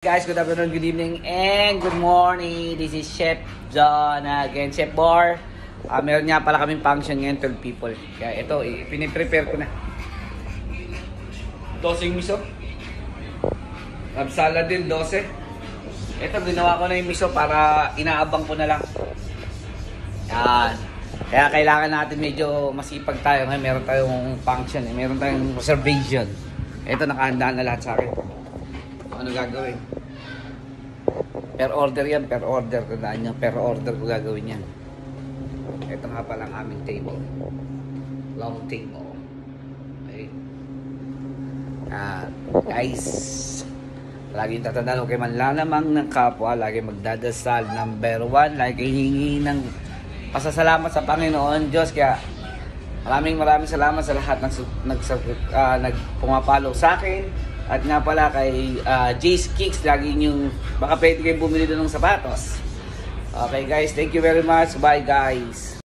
Guys, good afternoon, good evening, and good morning. This is Chef John again, Chef Bar. Meron nga pala kaming function ngayon, 12 people. Kaya ito, piniprepare ko na. Dosing miso. Crab salad din, 12. Ito, ginawa ko na yung miso para inaabang ko na lang. Yan. Kaya kailangan natin medyo masipag tayo. Ngayon, meron tayong function, meron tayong reservation. Ito, nakahanda na lahat sa akin. Ano gagawin? Per order yan, per order. Tandaan nyo, per order ko gagawin yan. Ito nga pala ang aming table. Long table. Okay. Guys, laging tatandaan, okay man lalamang ng kapwa, lagi magdadasal. Number 1, lagi hihingi ng pasasalamat sa Panginoon Diyos. Kaya maraming salamat sa lahat ng pumapalo sa akin. At nga pala kay Jay's Kicks, lagi yung baka pwede kayo bumili doon ng sapatos. Okay guys, thank you very much. Bye guys.